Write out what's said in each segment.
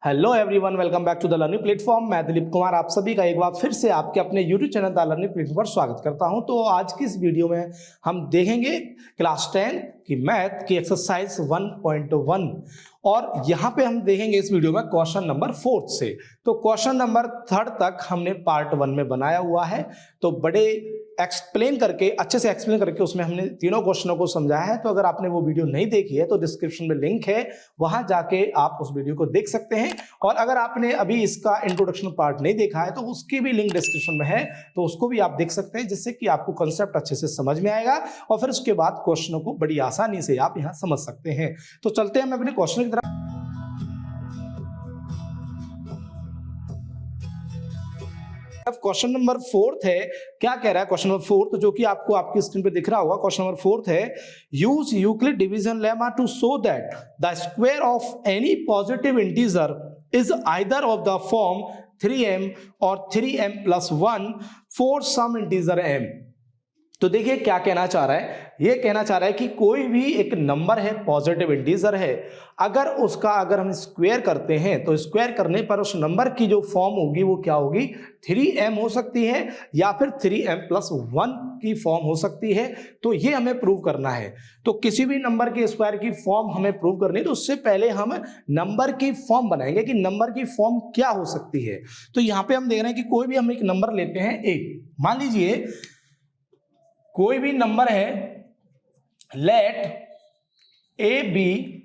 Hello everyone, welcome back to the learning platform. मैं दिलीप कुमार आप सभी का एक बार फिर से आपके अपने YouTube channel the learning platform पर स्वागत करता हूं। तो आज की इस वीडियो में हम देखेंगे क्लास 10 की मैथ की एक्सरसाइज 1.1 और यहां पे हम देखेंगे इस वीडियो में क्वेश्चन नंबर 4 से। तो क्वेश्चन नंबर 3 तक हमने पार्ट 1 में बनाया हुआ है, तो बड़े एक्सप्लेन करके अच्छे से एक्सप्लेन करके उसमें हमने तीनों क्वेश्चनों को समझाया है। तो अगर आपने वो वीडियो नहीं देखी है तो डिस्क्रिप्शन में लिंक है, वहां जाके आप उस वीडियो को देख सकते हैं। और अगर आपने अभी इसका इंट्रोडक्शन पार्ट नहीं देखा है तो उसकी भी लिंक डिस्क्रिप्शन में है, तो उसको भी आप देख सकते हैं, जिससे कि आपको कॉन्सेप्ट अच्छे से समझ में आएगा और फिर उसके बाद क्वेश्चनों को बड़ी आसानी से आप यहां समझ सकते हैं। तो चलते हैं हम अपने क्वेश्चन की तरफ। अब क्वेश्चन नंबर 4 है, क्या कह रहा है क्वेश्चन नंबर 4, तो जो कि आपको आपकी स्क्रीन पे दिख रहा होगा। क्वेश्चन नंबर 4 है, use Euclid division lemma to show that the square of any positive integer is either of the form 3m और 3m+1 for some integer m। तो देखिए क्या कहना चाह रहा है, ये कहना चाह रहा है कि कोई भी एक नंबर है, पॉजिटिव इंटीजर है, अगर हम स्क्वायर करते हैं तो स्क्वायर करने पर उस नंबर की जो फॉर्म होगी वो क्या होगी, 3m हो सकती है या फिर 3m+1 की फॉर्म हो सकती है। तो ये हमें प्रूव करना है। तो किसी भी नंबर के स्क्वायर की फॉर्म हमें प्रूव करनी है तो उससे पहले हम नंबर की फॉर्म बनाएंगे कि नंबर की फॉर्म क्या हो सकती है। तो यहां पे हम देख रहे हैं कि कोई भी हम एक नंबर लेते हैं a, मान लीजिए कोई भी नंबर है, let a be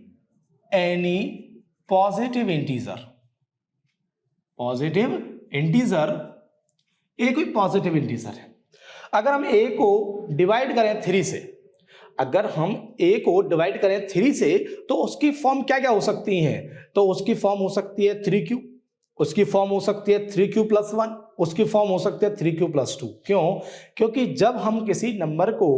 any positive integer. Positive integer a कोई पॉजिटिव इंटीजर है। अगर हम a को डिवाइड करें 3 से, अगर हम a को डिवाइड करें 3 से तो उसकी फॉर्म क्या क्या हो सकती है, तो उसकी फॉर्म हो सकती है 3q, उसकी फॉर्म हो सकती है 3q+1, उसकी फॉर्म हो सकती है 3q+2। क्यों? क्योंकि जब हम किसी नंबर को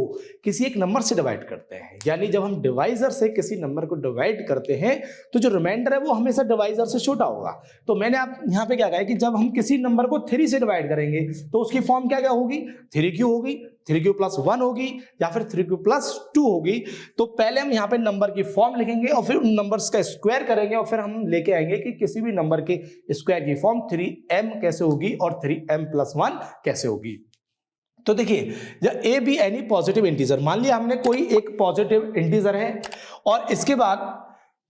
किसी एक नंबर से डिवाइड करते हैं, यानी जब हम डिवाइजर से किसी नंबर को डिवाइड करते हैं तो जो रिमाइंडर है वो हमेशा डिवाइजर से छोटा होगा। तो मैंने आप यहाँ पे क्या कहा है कि जब हम किसी नंबर को 3 से डिवाइड करेंगे तो उसकी फॉर्म क्या क्या होगी, 3q होगी, 3q+1 होगी या फिर 3q+2 होगी। तो पहले हम यहाँ पे नंबर की फॉर्म लिखेंगे और फिर उन नंबर्स का स्क्वायर करेंगे और फिर हम लेके आएंगे कि किसी भी नंबर के स्क्वायर की फॉर्म 3m कैसे होगी और 3m+1 कैसे होगी। तो देखिए, जब a be any positive integer, मान लिया हमने कोई एक पॉजिटिव इंटीजर है और इसके बाद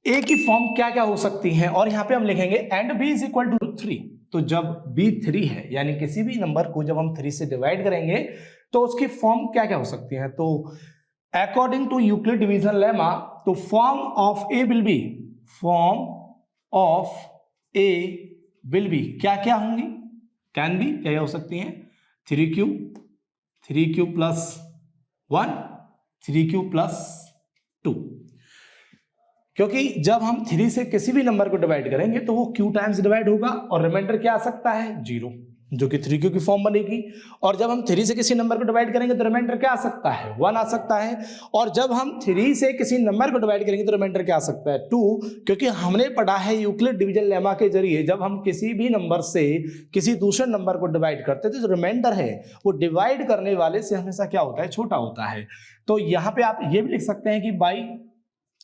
a की फॉर्म क्या क्या हो सकती है, और यहां पे हम लिखेंगे and b is equal to 3। तो जब b 3 है, यानी किसी भी नंबर को जब हम 3 से डिवाइड करेंगे तो उसकी फॉर्म क्या क्या हो सकती है। तो according to Euclid division lemma, तो form of a will be, form of a will be क्या क्या होंगी, कैन बी क्या क्या हो सकती हैं, 3q, 3q+1, 3q+2। क्योंकि जब हम 3 से किसी भी नंबर को डिवाइड करेंगे तो वो q टाइम्स डिवाइड होगा और रिमाइंडर क्या आ सकता है, 0, जो कि 3q की फॉर्म बनेगी। और जब हम 3 से किसी नंबर को डिवाइड करेंगे तो रिमाइंडर क्या आ सकता है, 1 आ सकता है। और जब हम 3 से किसी नंबर को डिवाइड करेंगे तो रिमाइंडर क्या आ सकता है, 2, क्योंकि हमने पढ़ा है यूक्लिड डिवीजन लेमा के जरिए जब हम किसी भी नंबर से किसी दूसरे नंबर को डिवाइड करते हैं तो जो रिमाइंडर है वो डिवाइड करने वाले से हमेशा क्या होता है, छोटा होता है। तो यहां पर आप ये भी लिख सकते हैं कि by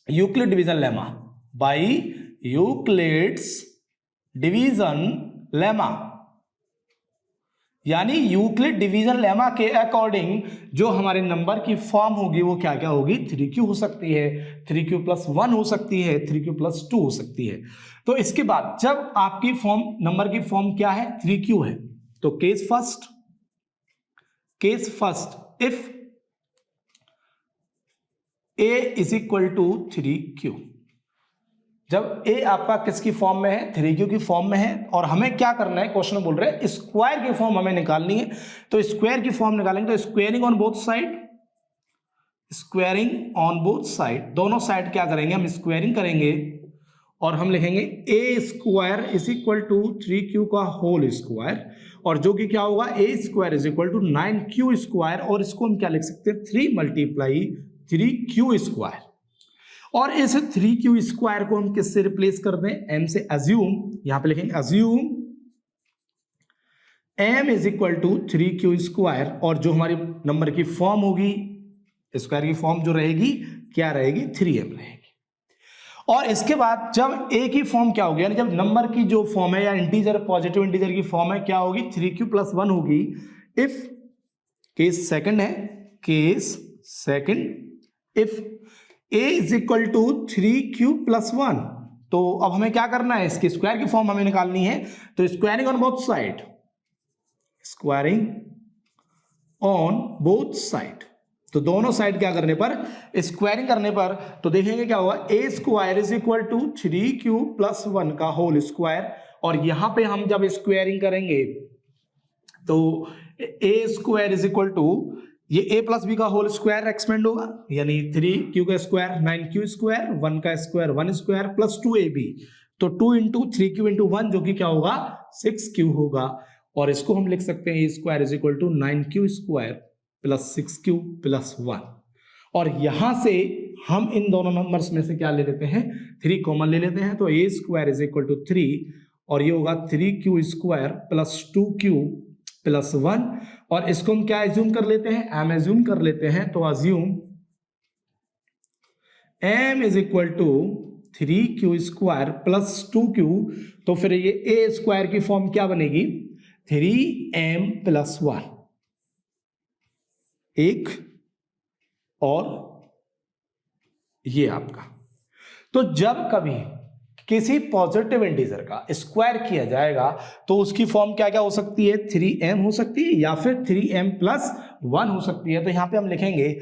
Euclid division lemma, by Euclid's division lemma, यानी यूक्लिड डिवीजन लेमा के अकॉर्डिंग जो हमारे नंबर की फॉर्म होगी वो क्या क्या होगी, 3q हो सकती है, 3q+1 हो सकती है, 3q+2 हो सकती है। तो इसके बाद जब आपकी फॉर्म, नंबर की फॉर्म क्या है, 3q है, तो case first if a is equal to 3q, जब a आपका किसकी फॉर्म में है, 3q की फॉर्म में है, और हमें क्या करना है, क्वेश्चन बोल रहे हैं स्क्वायर की फॉर्म हमें निकालनी है। तो स्क्वायर की फॉर्म निकालेंगे तो squaring on both side, squaring on both side, दोनों साइड क्या करेंगे, हम स्क्वायरिंग करेंगे और हम लिखेंगे a square is equal to 3q का होल स्क्वायर, और जो कि क्या होगा, a square is equal to 9q square, और इसको हम क्या लिख सकते हैं, 3 × 3q स्क्वायर। और इस 3q स्क्वायर को हम किससे रिप्लेस कर दें, m से। अज्यूम, यहां पे लिखेंगे assume m is equal to 3q square, और जो हमारी नंबर की फॉर्म होगी, स्क्वायर की फॉर्म जो रहेगी क्या रहेगी, 3m रहेगी। और इसके बाद जब ए की फॉर्म क्या होगी, यानी जब नंबर की जो फॉर्म है या इंटीजर पॉजिटिव इंटीजर की फॉर्म है क्या होगी, 3q + 1 होगी। इफ केस सेकंड है, case second if a = 3q + 1, तो अब हमें क्या करना है, इसके स्क्वायर की फॉर्म हमें निकालनी है। तो squaring on both side, squaring on both side, तो दोनों साइड क्या करने पर, स्क्वायरिंग करने पर, तो देखेंगे क्या होगा, a² = 3q + 1 का होल स्क्वायर। और यहां पे हम जब स्क्वायरिंग करेंगे तो a² ये a + b का होल स्क्वायर एक्सपेंड होगा, यानी 3q का स्क्वायर 9q स्क्वायर, 1 का स्क्वायर 1 स्क्वायर प्लस 2ab, तो 2 × 3q × 1 जो कि क्या होगा 6q होगा। और इसको हम लिख सकते हैं a² = 9q स्क्वायर + 6q + 1। और यहां से हम इन दोनों नंबर्स में से क्या ले लेते हैं, 3 कॉमन ले लेते हैं, तो a² = 3 और ये होगा 3q स्क्वायर + 2q + 1। और इसको हम क्या एज्यूम कर लेते हैं, m एज्यूम कर लेते हैं, तो assume m = 3q square + 2q, तो फिर ये a² की फॉर्म क्या बनेगी, 3m + 1, एक और ये आपका। तो जब कभी किसी पॉजिटिव इंटीजर का स्क्वायर किया जाएगा तो उसकी फॉर्म क्या क्या हो सकती है, 3m हो सकती है या फिर 3m + 1 हो सकती है। तो यहां पे हम लिखेंगे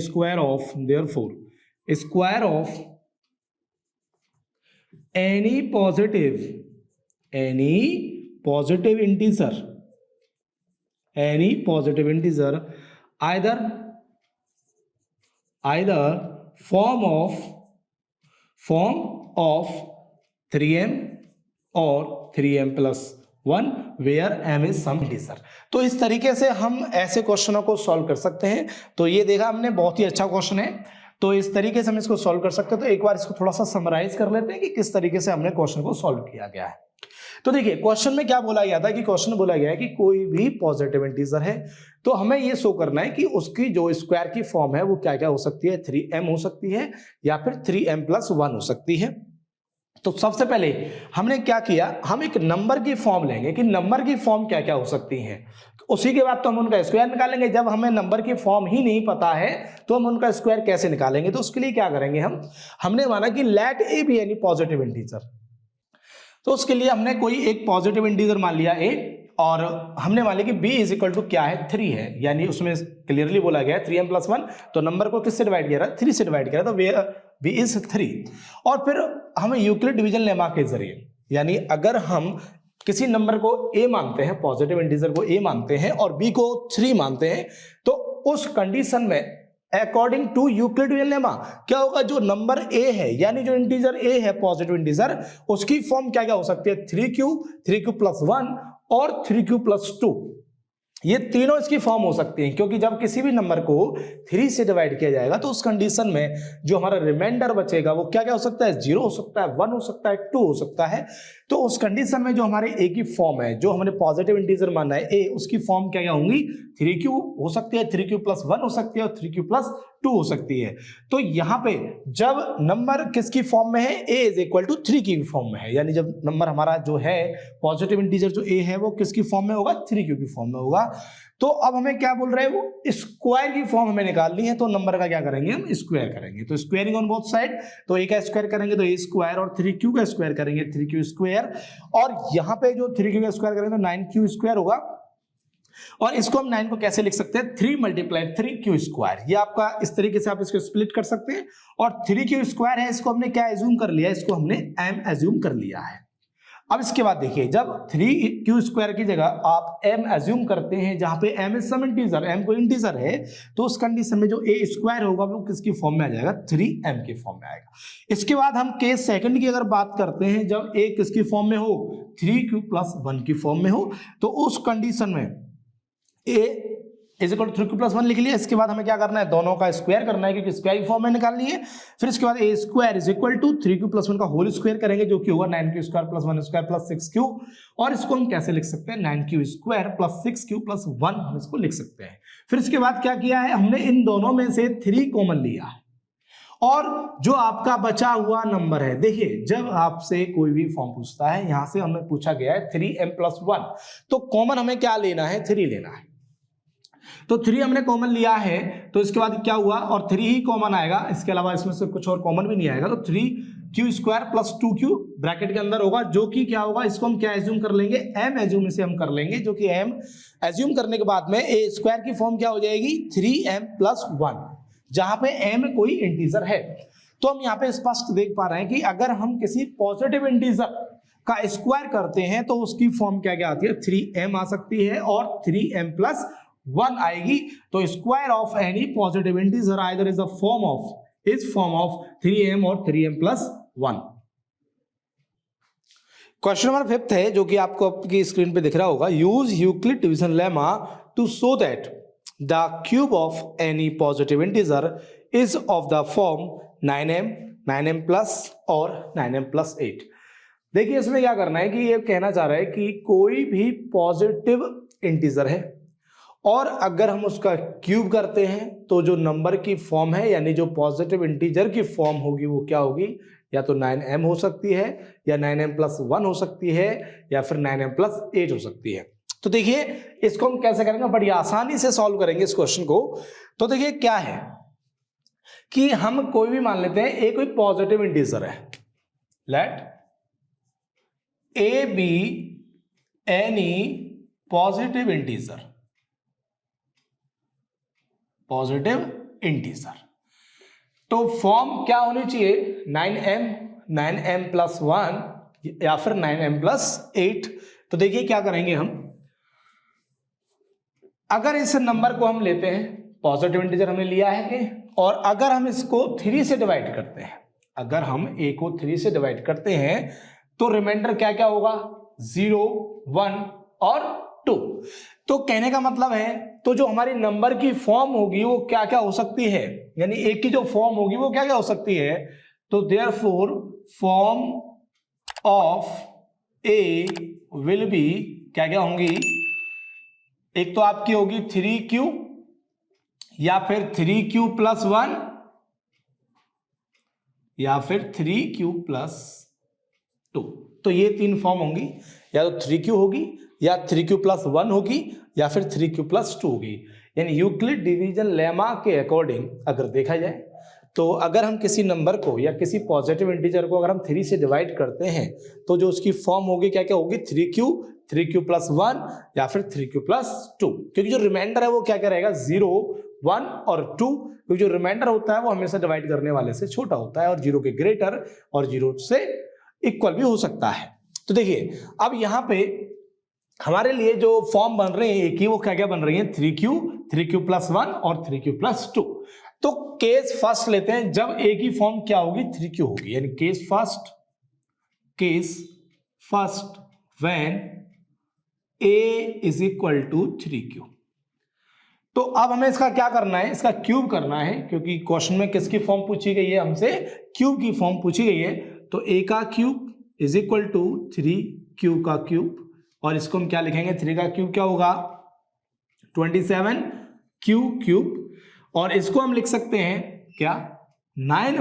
square of, therefore square of any positive integer either form of 3m और 3m + 1 where m is some integer। तो इस तरीके से हम ऐसे क्वेश्चनों को सॉल्व कर सकते हैं। तो ये देखा हमने, बहुत ही अच्छा क्वेश्चन है, तो इस तरीके से हम इसको सॉल्व कर सकते हैं। तो एक बार इसको थोड़ा सा समराइज कर लेते हैं कि किस तरीके से हमने क्वेश्चन को सॉल्व किया गया है। तो देखिए क्वेश्चन में क्या बोला गया था कि क्वेश्चन बोला गया है कि कोई भी पॉजिटिव इंटीजर है तो हमें ये शो करना है कि उसकी जो स्क्वायर की फॉर्म है वो क्या क्या हो सकती है, 3m हो सकती है या फिर 3m + 1 हो सकती है। तो सबसे पहले हमने क्या किया, हम एक नंबर की फॉर्म लेंगे कि नंबर की फॉर्म क्या क्या हो सकती है, उसी के बाद तो हम उनका स्क्वायर निकालेंगे। जब हमें नंबर की फॉर्म ही नहीं पता है तो हम उनका स्क्वायर कैसे निकालेंगे। तो उसके लिए क्या करेंगे, हमने माना कि let a be any positive integer, तो उसके लिए हमने कोई एक पॉजिटिव इंटीजर मान लिया a और हमने मान लिया कि b = क्या है, 3 है, यानी उसमें क्लियरली बोला गया है 3m + 1, तो नंबर को किससे डिवाइड किया है, 3 से डिवाइड किया, तो b is 3। और फिर हमें यूक्लिड डिवीजन लेमा के जरिए, यानी अगर हम किसी नंबर को a मानते हैं, पॉजिटिव इंटीजर को a मानते हैं और b को 3 मानते हैं, तो उस कंडीशन में according to Euclid division lemma क्या होगा, जो नंबर a है यानी जो इंटीजर a है पॉजिटिव इंटीजर, उसकी फॉर्म क्या क्या हो सकती है, 3q + 1 और 3q + 2, ये तीनों इसकी फॉर्म हो सकती हैं। क्योंकि जब किसी भी नंबर को 3 से डिवाइड किया जाएगा तो उस कंडीशन में जो हमारा रिमाइंडर बचेगा वो क्या क्या हो सकता है, 0 हो सकता है, 1 हो सकता है, 2 हो सकता है। तो उस कंडीशन में जो हमारे a की फॉर्म है, जो हमने पॉजिटिव इंटीजर माना है a, उसकी फॉर्म क्या क्या होंगी, 3q हो सकती है, 3q + 1 हो सकती है और 3q + 2 हो सकती है। तो यहाँ पे जब नंबर किसकी फॉर्म में है, a = 3 की फॉर्म में है, यानी जब नंबर हमारा जो है पॉजिटिव इंटीजर जो a है वो किसकी फॉर्म में होगा, 3q की फॉर्म में होगा। तो अब हमें क्या बोल रहे हैं, वो स्क्वायर की फॉर्म हमें निकालनी है, तो नंबर का क्या करेंगे, हम स्क्वायर करेंगे। तो स्क्वायरिंग ऑन बोथ साइड, तो a का स्क्वायर करेंगे तो a² और 3q का स्क्वायर करेंगे 3q², और यहाँ पे जो 3q का स्क्वायर करेंगे तो 9q² होगा। और इसको हम 9 को कैसे लिख सकते हैं, 3 × 3q², ये आपका इस तरीके से आप इसको स्प्लिट कर सकते हैं। और 3q² है, इसको हमने क्या एज्यूम कर लिया, इसको हमने m एज्यूम कर लिया है। अब इसके बाद देखिए, जब 3q² की जगह आप m एज्यूम करते हैं, जहां पे m is some integer, m कोई इंटीजर है, तो उस कंडीशन में जो a² होगा वो किसकी फॉर्म में आ जाएगा, 3m की फॉर्म में आएगा। इसके बाद हम केस सेकंड की अगर बात करते हैं, जब a किसकी फॉर्म में हो, 3q + 1 की फॉर्म में हो, तो उस कंडीशन में a = 3q + 1 लिख लिया। इसके बाद हमें क्या करना है, दोनों का स्क्वायर करना है, क्योंकि स्क्वायर की फॉर्म में निकालनी है। फिर इसके बाद a² = 3q + 1 का होल स्क्वायर करेंगे, जो कि होगा 9q² + 1² + 6q, और इसको हम कैसे लिख सकते हैं, 9q² + 6q + 1 हम इसको लिख सकते हैं। फिर इसके बाद क्या किया है, हमने इन दोनों में से 3 कॉमन लिया है और जो आपका बचा हुआ नंबर है, देखिए जब आपसे कोई भी फॉर्म पूछता है, यहां से हमें पूछा गया है 3m+1, तो कॉमन हमें क्या लेना है, 3 लेना है। तो 3 हमने कॉमन लिया है, तो इसके बाद क्या हुआ, और 3 ही कॉमन आएगा, इसके अलावा इसमें से कुछ और कॉमन भी नहीं आएगा। तो 3q² + 2q ब्रैकेट के अंदर होगा, जो कि क्या होगा, इसको हम क्या एज्यूम कर लेंगे, m एज्यूम इसे हम कर लेंगे, जो कि m एज्यूम करने के बाद में a² की फॉर्म क्या हो जाएगी, 3m+1, जहां पे m कोई इंटीजर है। तो हम यहाँ पे स्पष्ट देख पा रहे हैं कि अगर हम किसी पॉजिटिव इंटीजर का स्क्वायर करते हैं तो उसकी फॉर्म क्या क्या आती है, 3m आ सकती है और 3m+1 आएगी। तो square of any positive integer either is form of 3m और 3m+1। क्वेश्चन नंबर 5 है, जो कि आपको आपकी स्क्रीन पे दिख रहा होगा। Use Euclid division lemma to show that the cube of any positive integer is of the form 9m, 9m+ और 9m+8। देखिए इसमें क्या करना है कि ये कहना चाह रहा है कि कोई भी पॉजिटिव इंटीजर है और अगर हम उसका क्यूब करते हैं तो जो नंबर की फॉर्म है, यानी जो पॉजिटिव इंटीजर की फॉर्म होगी वो क्या होगी, या तो 9m हो सकती है, या 9m+1 हो सकती है, या फिर 9m+8 हो सकती है। तो देखिए इसको हम कैसे करेंगे, बड़ी आसानी से सॉल्व करेंगे इस क्वेश्चन को। तो देखिए क्या है कि हम कोई भी मान लेते हैं, ए कोई पॉजिटिव इंटीजर है, let a be any positive integer, तो फॉर्म क्या होनी चाहिए, 9m, 9m+1 या फिर 9m+8। तो देखिए क्या करेंगे हम, अगर इस नंबर को हम लेते हैं, पॉजिटिव इंटीजर हमने लिया है, और अगर हम इसको 3 से डिवाइड करते हैं, अगर हम a को 3 से डिवाइड करते हैं तो रिमाइंडर क्या क्या होगा, 0, 1 और 2। तो कहने का मतलब है, तो जो हमारी नंबर की फॉर्म होगी वो क्या क्या हो सकती है, यानी एक की जो फॉर्म होगी वो क्या क्या हो सकती है। तो therefore form of A will be क्या क्या होंगी, एक तो आपकी होगी 3q या फिर 3q+1 या फिर 3q+2। तो ये 3 फॉर्म होंगी, या तो 3q होगी, या 3q+1 होगी, या फिर 3q+2 होगी। यानी यूक्लिड डिवीजन लेमा के अकॉर्डिंग अगर देखा जाए तो अगर हम किसी नंबर को या किसी पॉजिटिव इंटीजर को अगर हम 3 से डिवाइड करते हैं तो जो उसकी फॉर्म होगी क्या क्या होगी, 3q, 3q+1 या फिर 3q+2, क्योंकि जो रिमाइंडर है वो क्या क्या रहेगा, 0, 1 और 2, क्योंकि जो रिमाइंडर होता है वो हमेशा डिवाइड करने वाले से छोटा होता है और 0 के ग्रेटर और 0 से इक्वल भी हो सकता है। तो देखिए अब यहां पे हमारे लिए जो फॉर्म बन रहे हैं एक ही, वो क्या क्या बन रही है, 3q, 3q+1 और 3q+2। तो केस फर्स्ट लेते हैं, जब a की फॉर्म क्या होगी, 3q होगी, यानी case first when a is equal to 3q। तो अब हमें इसका क्या करना है, इसका क्यूब करना है, क्योंकि क्वेश्चन में किसकी फॉर्म पूछी गई है, हमसे क्यूब की फॉर्म पूछी गई है। तो a का cube is equal to 3q का क्यूब, और इसको हम क्या लिखेंगे, 3 का क्यूब क्या होगा, 27q क्यूब, और इसको हम लिख सकते हैं क्या, 9 ×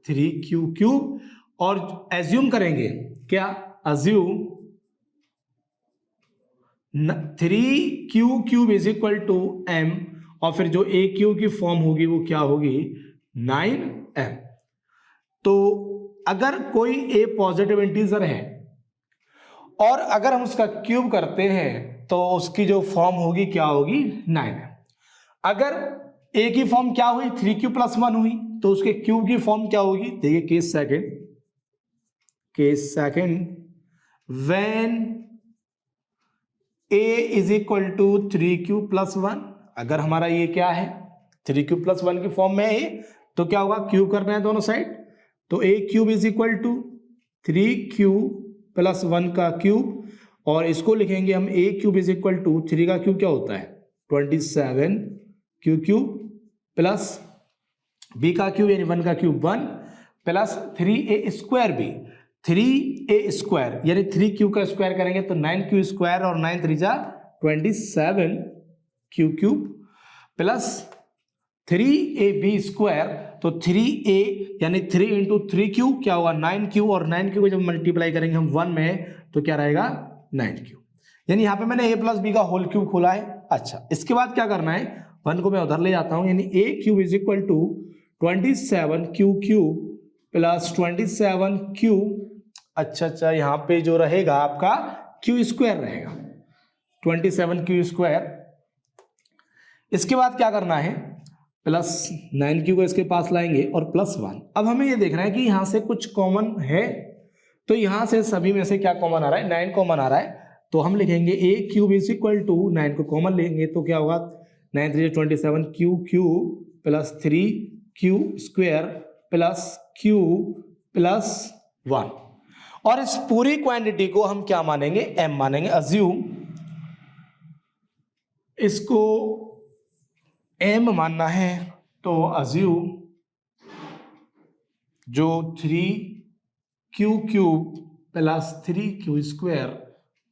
3q क्यूब, और एज्यूम करेंगे क्या, assume 3q cube is equal to m, और फिर जो a क्यूब की फॉर्म होगी वो क्या होगी, 9m। तो अगर कोई a पॉजिटिव इंटीजर है और अगर हम उसका क्यूब करते हैं तो उसकी जो फॉर्म होगी क्या होगी, 9m। अगर a की फॉर्म क्या हुई, 3q+1 हुई, तो उसके क्यूब की फॉर्म क्या होगी, देखिए case second when a is equal to 3q+1, अगर हमारा ये क्या है, 3q+1 की फॉर्म में है, तो क्या होगा, क्यूब करना है दोनों साइड, तो a cube is equal to 3q+1 का क्यूब, और इसको लिखेंगे हम a cube is equal to 3 का क्यूब क्या होता है, 27q क्यूब प्लस b का क्यूब यानी 1 का क्यूब 1 प्लस 3a² 3a² यानी 3q का स्क्वायर करेंगे तो 9q² और 9 3 जा 27q क्यूब प्लस 3ab² तो 3a यानी 3 इंटू 3q क्या होगा 9q, और 9q को जब मल्टीप्लाई करेंगे हम 1 में तो क्या रहेगा 9q। यानी यहाँ पे मैंने a प्लस बी का होल क्यूब खोला है। अच्छा, इसके बाद क्या करना है, 1 को मैं उधर ले जाता हूँ, यानी a cube is equal to 27q cube plus 27q। अच्छा, यहाँ पे जो रहेगा आपका q स्क्वायर रहेगा 27q स्क्वायर। इसके बाद क्या करना है, प्लस 9q को इसके पास लाएंगे और प्लस 1। अब हमें ये देखना है कि यहाँ से कुछ कॉमन है, तो यहाँ से सभी में से क्या कॉमन आ रहा है, 9 कॉमन आ रहा है। तो हम लिखेंगे a cube is equal to 9 को कॉमन लेंगे तो क्या होगा 9 3 27q cube plus 3q square plus q plus 1। और इस पूरी क्वांटिटी को हम क्या मानेंगे, m मानेंगे। अज्यूम इसको m मानना है तो अज्यूम जो 3q cube plus 3q square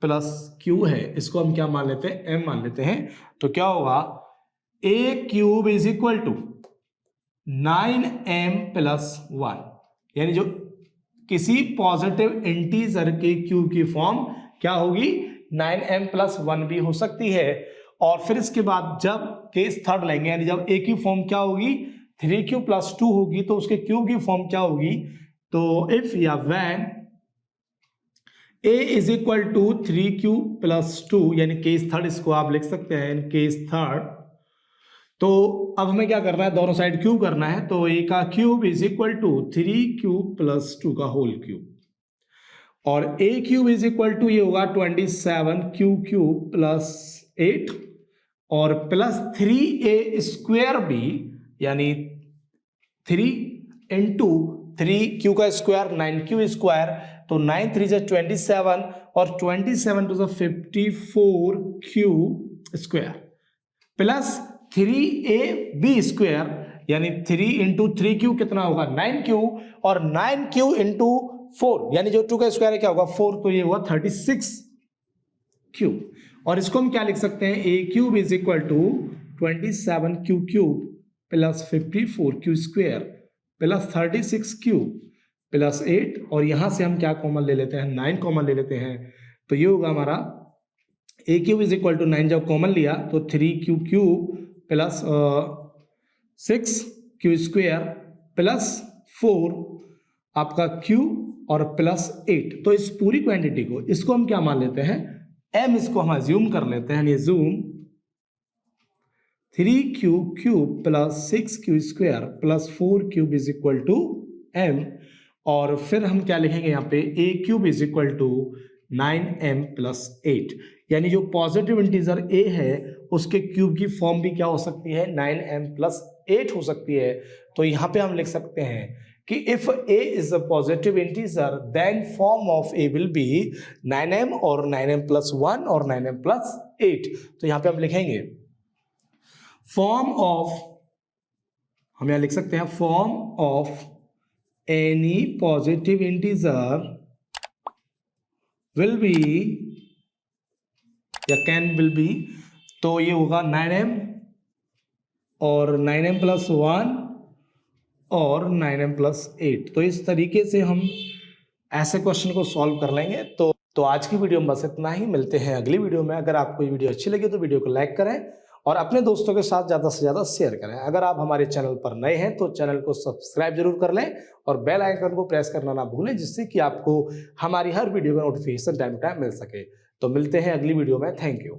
plus q है इसको हम क्या मान लेते हैं, m मान लेते हैं। तो क्या होगा a cube is equal to 9m plus 1, यानी जो किसी पॉजिटिव इंटीजर के क्यूब की फॉर्म क्या होगी 9m प्लस 1 भी हो सकती है। और फिर इसके बाद जब केस थर्ड लेंगे, यानी जब a की फॉर्म क्या होगी 3q प्लस 2 होगी तो उसके क्यूब की फॉर्म क्या होगी, तो इफ या when a is equal to 3q plus 2, यानी केस थर्ड इसको आप लिख सकते हैं केस थर्ड। तो अब हमें क्या करना है, दोनों साइड क्यूब करना है, तो a का cube is equal to 3q plus 2 का होल क्यूब, और a cube is equal to ये होगा 27q क्यूब प्लस 8 और प्लस 3a स्क्वायर भी, यानी 3 इंटू 3q का स्क्वायर 9q स्क्वायर, तो 9 3 जा 27 और 27 टू जा 54q square plus 3ab square, यानी 3 इंटू 3q कितना होगा 9q, और 9q इंटू 4 यानी जो 2 का स्क्वायर है क्या होगा 4, तो ये हुआ 36q। और इसको हम क्या लिख सकते हैं, a cube is equal to 27q cube plus 54q square plus 36q plus 8, और यहां से हम क्या कॉमन ले लेते हैं 9 कॉमन ले लेते हैं, तो ये होगा हमारा a cube is equal to 9 जब कॉमन लिया तो 3q cube plus 6q square plus 4 आपका q और प्लस 8। तो इस पूरी क्वांटिटी को इसको हम क्या मान लेते हैं m, इसको हम अज्यूम कर लेते हैं, यानी assume 3q cube plus 6q square plus 4 cube is equal to m, और फिर हम क्या लिखेंगे यहाँ पे a cube is equal to 9m plus 8, यानी जो पॉजिटिव इंटीजर a है उसके क्यूब की फॉर्म भी क्या हो सकती है 9m प्लस 8 हो सकती है। तो यहाँ पे हम लिख सकते हैं कि if a is a positive integer then form of a will be 9m और 9m plus 1 और 9m plus 8। तो यहाँ पे हम लिखेंगे form of, हम यहाँ लिख सकते हैं form of any positive integer will be या can will be, तो ये होगा 9m और 9m plus 1 और 9m प्लस 8। तो इस तरीके से हम ऐसे क्वेश्चन को सॉल्व कर लेंगे। तो आज की वीडियो में बस इतना ही, मिलते हैं अगली वीडियो में। अगर आपको ये वीडियो अच्छी लगी तो वीडियो को लाइक करें और अपने दोस्तों के साथ ज़्यादा से ज़्यादा शेयर करें। अगर आप हमारे चैनल पर नए हैं तो चैनल को सब्सक्राइब जरूर कर लें और बेल आइकन को प्रेस करना ना भूलें, जिससे कि आपको हमारी हर वीडियो का नोटिफिकेशन टाइम टू टाइम मिल सके। तो मिलते हैं अगली वीडियो में। Thank you.